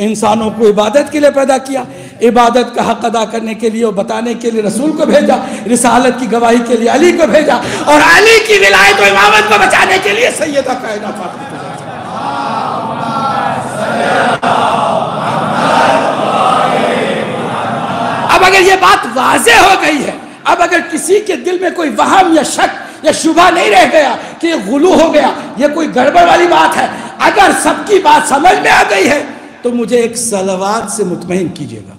انسانوں کو عبادت کے لیے پیدا کیا، عبادت کا حق ادا کرنے کے لیے اور بتانے کے لیے رسول کو بھیجا، رسالت کی گواہی کے لیے علی کو بھیجا، اور علی کی ولایت و امامت کو بچانے کے لیے سیدہ کائنات فاطمہ. اب اگر یہ بات واضح ہو گئی ہے، اب اگر کسی کے دل میں کوئی وہم یا شک یا شبہ نہیں رہ گیا کہ یہ غلو ہو گیا، یہ کوئی گڑبڑ والی بات ہے، اگر سب کی بات سمجھ میں آ گئی ہے تو مجھے ایک صلوات سے مطمئن کیجئے گا.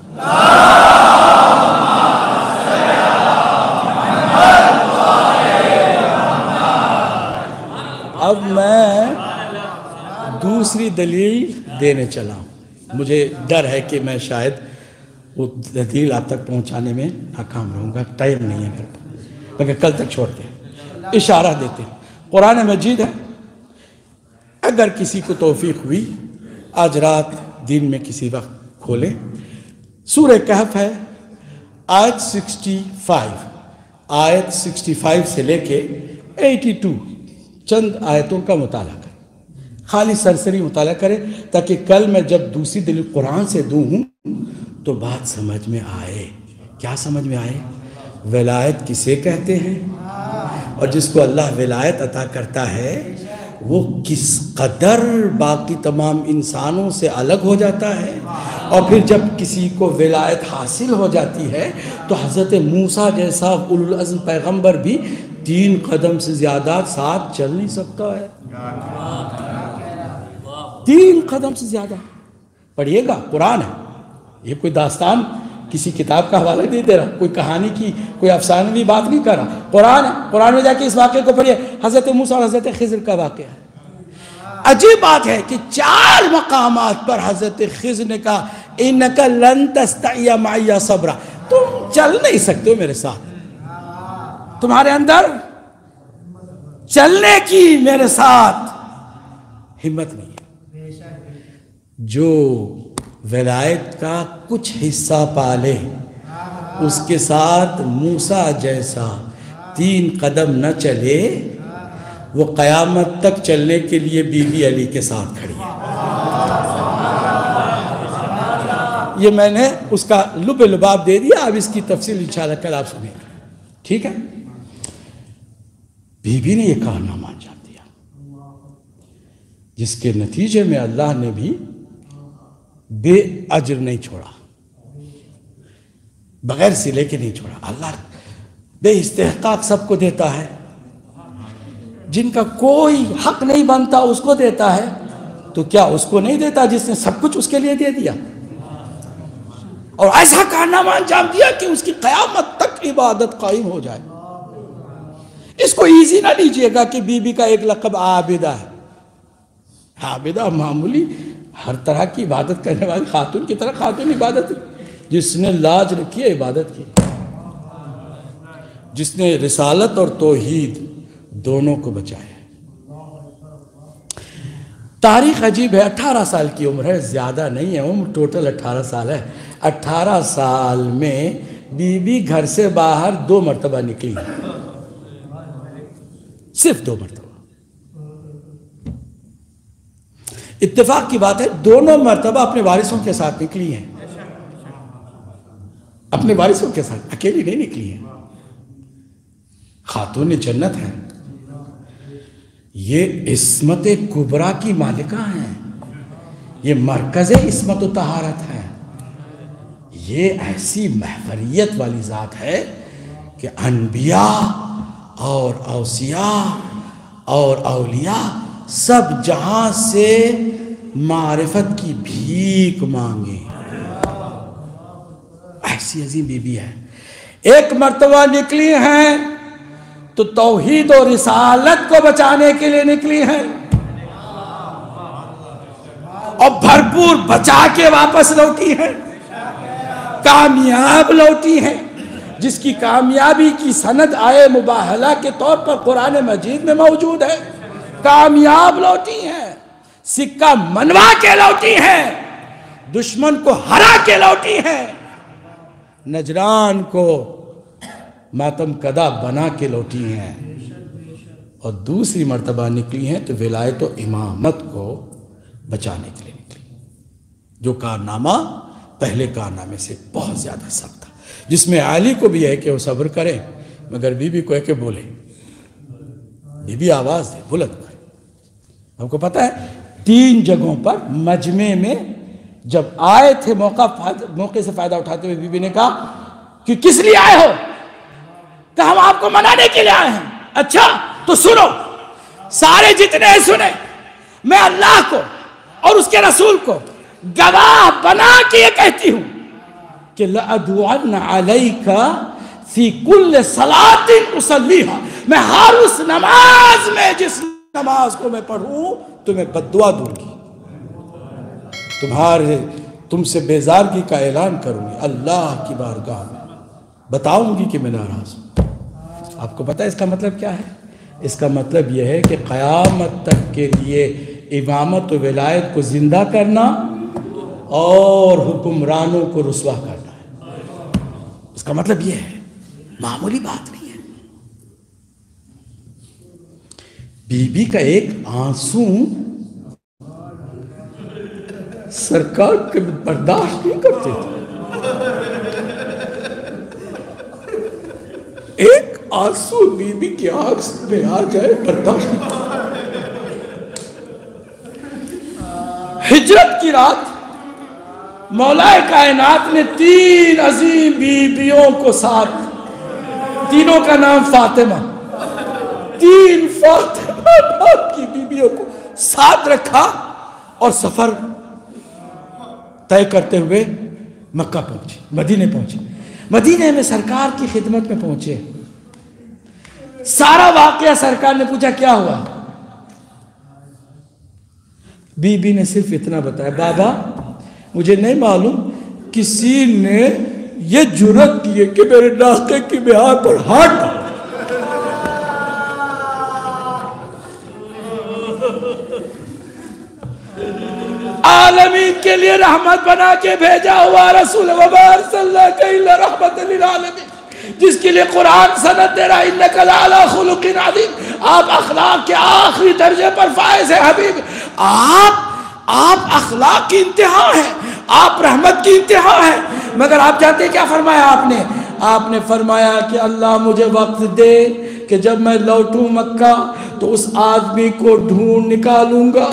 اب میں دوسری دلیل دینے چلا ہوں. مجھے ڈر ہے کہ میں شاید وہ دلیل آپ تک پہنچانے میں ناکام رہوں گا، ٹائم نہیں ہے میرے پاس، مگر کل تک چھوڑتے ہیں. اشارہ دیتے ہیں. قرآن مجید ہے، اگر کسی کو توفیق ہوئی آج رات دن میں کسی وقت کھولے، سورہ کہف ہے، آیت 65 سے لے کے 82 چند آیتوں کا مطالعہ کریں. خالی سرسری مطالعہ کریں تاکہ کل میں جب دوسری دلیل قرآن سے دوں ہوں تو بات سمجھ میں آئے. کیا سمجھ میں آئے؟ ولایت کسے کہتے ہیں، اور جس کو اللہ ولایت عطا کرتا ہے وہ کس قدر باقی تمام انسانوں سے الگ ہو جاتا ہے. اور پھر جب کسی کو ولایت حاصل ہو جاتی ہے تو حضرت موسیٰ جیسا اولو العزم پیغمبر بھی 3 قدم سے زیادہ ساتھ چل نہیں سکتا ہے. 3 قدم سے زیادہ. پڑھیے گا، قرآن ہے، یہ کوئی داستان کسی کتاب کا حوالہ نہیں دے رہا، کوئی کہانی کی کوئی افسانوی بات نہیں کر رہا. قرآن ہے، قرآن میں جا کے اس واقعے کو پڑھیے. حضرت موسیٰ اور حضرت خضر کا واقعہ ہے. عجیب بات ہے کہ 4 مقامات پر حضرت خضر نے کہا اِنَّكَ لَن تَسْتَعِيَ مَعِيَ صَبْرًا، تم چل نہیں سکتے ہو میرے ساتھ، تمہارے اندر چلنے کی میرے ساتھ ہمت نہیں ہے. جو ولایت کا کچھ حصہ پالے اس کے ساتھ موسیٰ جیسا 3 قدم نہ چلے، وہ قیامت تک چلنے کے لیے بی بی علی کے ساتھ کھڑی ہے. یہ میں نے اس کا لب لباب دے دیا، اب اس کی تفصیل انشاءاللہ کل آپ سنیں گے. ٹھیک ہے؟ بی بی نے یہ کارنامہ انجام دیا جس کے نتیجے میں اللہ نے بھی بے اجر نہیں چھوڑا، بغیر سلے کے نہیں چھوڑا. اللہ بے استحقاق سب کو دیتا ہے، جن کا کوئی حق نہیں بنتا اس کو دیتا ہے، تو کیا اس کو نہیں دیتا جس نے سب کچھ اس کے لیے دے دیا؟ اور ایسا کارنامہ انجام دیا کہ اس کی قیامت تک عبادت قائم ہو جائے. اس کو ایزی نہ لیجئے گا کہ بی بی کا ایک لقب عابدہ ہے. عابدہ معمولی ہر طرح کی عبادت کرنے والی خاتون کی طرح خاتون عبادت، جس نے لاج رکھی ہے عبادت کی، جس نے رسالت اور توحید دونوں کو بچایا. تاریخ عجیب ہے. 18 سال کی عمر ہے، زیادہ نہیں ہے عمر، ٹوٹل 18 سال ہے. 18 سال میں بی بی گھر سے باہر 2 مرتبہ نکلی، صرف 2 مرتبہ. اتفاق کی بات ہے دونوں مرتبہ اپنے وارثوں کے ساتھ نکلی ہیں، اپنے وارثوں کے ساتھ، اکیلی نہیں نکلی ہیں، خاتون جنت ہیں، یہ عصمت کبریٰ کی مالکہ ہیں، یہ مرکز عصمت و طہارت ہے، یہ ایسی محوریت والی ذات ہے کہ انبیاء اور اوصیاء اور اولیاء سب جہاں سے معرفت کی بھیک مانگے، ایسی عظیم بی بی ہے۔ ایک مرتبہ نکلی ہیں تو توحید و رسالت کو بچانے کے لیے نکلی ہیں، اور بھرپور بچا کے واپس لوٹی ہیں، کامیاب لوٹی ہیں، جس کی کامیابی کی سند آئے مباہلہ کے طور پر قرآن مجید میں موجود ہے۔ کامیاب لوٹی ہیں، سکہ منوا کے لوٹی ہیں، دشمن کو ہرا کے لوٹی ہیں، نجران کو ماتم کدا بنا کے لوٹی ہیں، اور دوسری مرتبہ نکلی ہیں تو ولایت و امامت کو بچانے کے لیے نکلی، جو کارنامہ پہلے کارنامے سے بہت زیادہ سخت تھا، جس میں علی کو بھی ہے کہ وہ صبر کرے مگر بی بی کو ہے کہ بولے، بی بی آواز دے، بلند کرے۔ آپ کو پتہ ہے 3 جگہوں پر مجمع میں جب آئے تھے موقع سے فائدہ اٹھاتے ہوئے، بی بی نے کہا کہ کس لیے آئے ہو؟ کہ ہم آپ کو منانے کے لیے آئے ہیں۔ اچھا تو سنو، سارے جتنے ہیں سنیں، میں اللہ کو اور اس کے رسول کو گواہ بنا کے یہ کہتی ہوں کہ لَأَدْعُوَنَّ عَلَيْكَ فِي كُلِّ صَلَاةٍ أُصَلِّيهَا، میں ہر اس نماز میں جس نماز کو میں پڑھوں تمہیں بددعا دوں گی، تم سے بیزارگی کا اعلان کروں گی، اللہ کی بارگاہ میں بتاؤں گی کہ میں ناراض ہوں۔ آپ کو پتہ ہے اس کا مطلب کیا ہے؟ اس کا مطلب یہ ہے کہ قیامت تک کے لیے امامت و ولایت کو زندہ کرنا اور حکمرانوں کو رسوا کرنا ہے۔ اس کا مطلب یہ ہے، معمولی بات نہیں ہے۔ بی بی کا ایک آنسو سرکار کے برداشت نہیں کرتے تھے، ایک آنسو بی بی کی آنکھ میں آ جائے برداشت نہیں کرتے۔ ہجرت کی رات مولا کائنات نے 3 عظیم بیویوں کو ساتھ، تینوں کا نام فاطمہ، 3 فاطمہ نام کی بیویوں کو ساتھ رکھا اور سفر طے کرتے ہوئے مکہ پہنچے، مدینے پہنچے۔ مدینے میں سرکار کی خدمت میں پہنچے، سارا واقعہ سرکار نے پوچھا کیا ہوا؟ بی بی نے صرف اتنا بتایا، بابا مجھے نہیں معلوم کسی نے یہ جرت کی ہے کہ میرے ناقے کی بہار پر ہاتھ ڈالا۔ عالمین کے لیے رحمت بنا کے بھیجا ہوا رسول وما ارسلناک الا رحمت للعالمین، جس کے لیے قرآن سند دے رہا انک لعلی خلق عظیم، آپ اخلاق کے آخری درجے پر فائز ہیں حبیب، آپ اخلاق کی انتہا ہیں، آپ رحمت کی انتہا ہیں، مگر آپ جانتے ہیں کیا فرمایا آپ نے فرمایا کہ اللہ مجھے وقت دے کہ جب میں لوٹوں مکہ تو اس آدمی کو ڈھونڈ نکالوں گا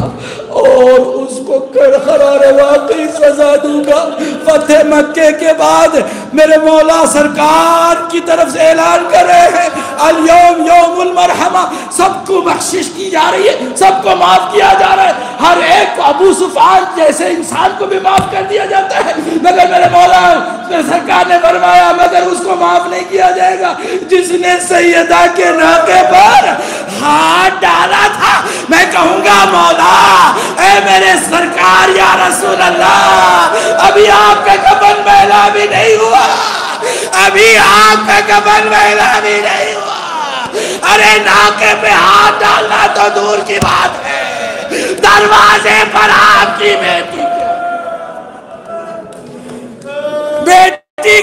اور اس کو قرار واقعی سزا دوں گا۔ فتح مکے کے بعد میرے مولا سرکار کی طرف سے اعلان کر رہے ہیں الیوم یوم المرحمہ، سب کو بخشش کی جا رہی ہے، سب کو معاف کیا جا رہا ہے، ہر ایک کو ابو سفیان جیسے انسان کو بھی معاف کر دیا جاتا ہے، مگر میرے مولا سرکار نے فرمایا مگر اس کو معاف نہیں کیا جائے گا جس نے سیدہ کے ناقے پر ہاتھ ڈالا تھا۔ میں کہوں گا مولا اے میرے سرکار یا رسول اللہ، ابھی آپ کا کفن میلا بھی نہیں ہوا، ابھی آپ کا کفن میلا بھی نہیں ہوا، ارے ناقے پہ ہاتھ ڈالنا تو دور کی بات ہے، دروازے پر آپ کی بیٹی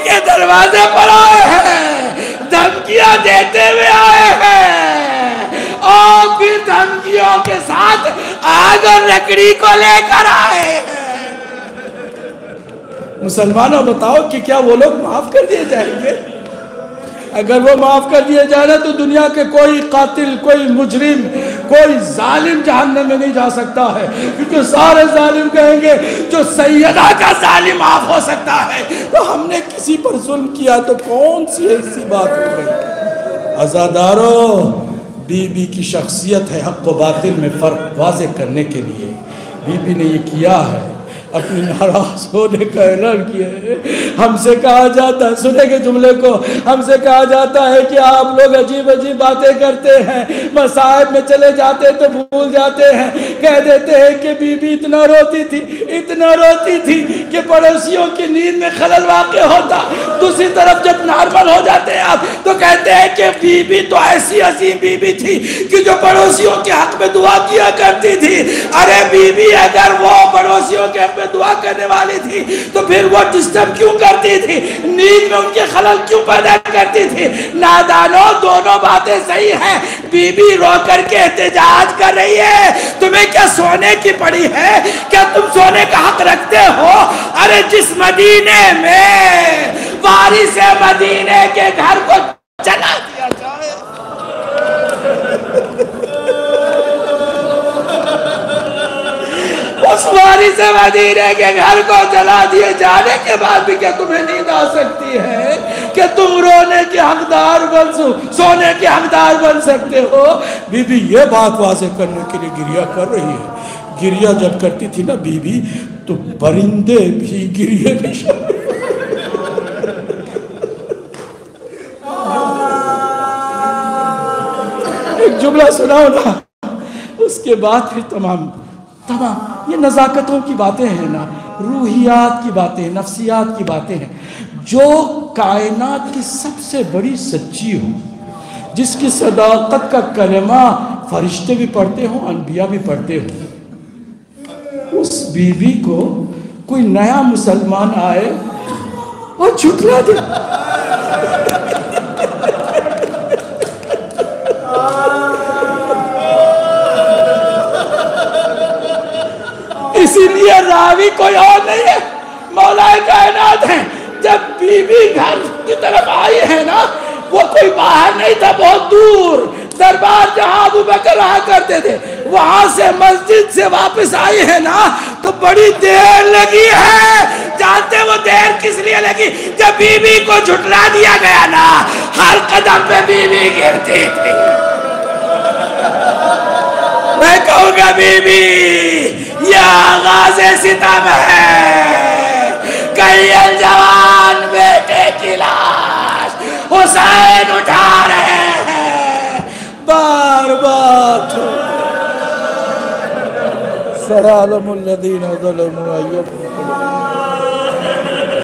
کے دروازے پر آئے ہیں، دھمکیاں دیتے ہوئے آئے ہیں، اور پھر دھمکیوں کے ساتھ آگ اور لکڑی کو لے کر آئے ہیں۔ مسلمانوں بتاؤ کہ کیا وہ لوگ معاف کر دیے جائیں گے؟ اگر وہ معاف کر دیے جائیں تو دنیا کے کوئی قاتل، کوئی مجرم، کوئی ظالم جہنم میں نہیں جا سکتا ہے، کیونکہ سارے ظالم کہیں گے جو سیدہ کا ظالم معاف ہو سکتا ہے، تو ہم نے کسی پر ظلم کیا تو کون سی ایسی بات ہو گئی؟ عزاداروں، بی بی کی شخصیت ہے حق و باطل میں فرق واضح کرنے کے لیے۔ بی بی نے یہ کیا ہے، اپنی ناراض ہونے کا اعلان کیا ہے۔ ہم سے کہا جاتا ہے، سنے کے جملے کو، ہم سے کہا جاتا ہے کہ آپ لوگ عجیب عجیب باتیں کرتے ہیں، مصائب میں چلے جاتے تو بھول جاتے ہیں، کہہ دیتے ہیں کہ بی بی اتنا روتی تھی کہ پڑوسیوں کی نیند میں خلل واقع ہوتا۔ دوسری طرف جب نارمل ہو جاتے ہیں آپ تو کہتے ہیں کہ بی بی تو ایسی عظیم بی بی تھی کہ جو پڑوسیوں کے حق میں دعا کیا کرتی تھی۔ ارے بی بی اگر وہ پڑوسیوں کے حق میں دعا کرنے والی تھی تو پھر وہ ڈسٹرب کیوں کرتی تھی؟ نیند میں ان کے خلل کیوں پیدا کرتی تھی؟ نادانو، دونوں باتیں صحیح ہیں۔ بی بی رو کر کے احتجاج کر رہی ہے، تمہیں کیا سونے کی پڑی ہے؟ کیا تم سونے کا حق رکھتے ہو؟ ارے جس مدینے میں وارث مدینے کے گھر کو جلا دیا جائے، اس وارث مدینے کے گھر کو جلا دیے جانے کے بعد بھی کیا تمہیں نیند آ سکتی ہے کہ تم رونے کے حقدار سونے کے حقدار بن سکتے ہو؟ بی بی یہ بات واضح کرنے کے لیے گریہ کر رہی ہے۔ گریہ جب کرتی تھی نا بی بی تو پرندے بھی گریہ میں شامل۔ ایک جملہ سناؤ نا، اس کے بعد پھر تمام یہ نزاکتوں کی باتیں ہیں نا، روحیات کی باتیں، نفسیات کی باتیں ہیں۔ جو کائنات کی سب سے بڑی سچی ہو، جس کی صداقت کا کلمہ فرشتے بھی پڑھتے ہوں، انبیاء بھی پڑھتے ہوں، اس بی بی کو کوئی نیا مسلمان آئے اور جھٹلا دے۔ اسی لیے راوی کوئی اور نہیں ہے، مولا کائنات ہے۔ جب بی بی گھر کی طرف آئی ہے نا، وہ کوئی باہر نہیں تھا، بہت دور دربار جہاں ابو بکر رہا کرتے تھے، وہاں سے مسجد سے واپس آئی ہے نا تو بڑی دیر لگی ہے۔ جانتے وہ دیر کس لیے لگی؟ جب بی بی کو جھٹلا دیا گیا نا، ہر قدم پہ بی بی گرتی تھی۔ میں کہوں گا بی بی یہ آغاز ستم ہے، کئی الجوان بیٹے کی لاش حسین اٹھا رہے ہیں بار بار۔ سلام الذین ظلموا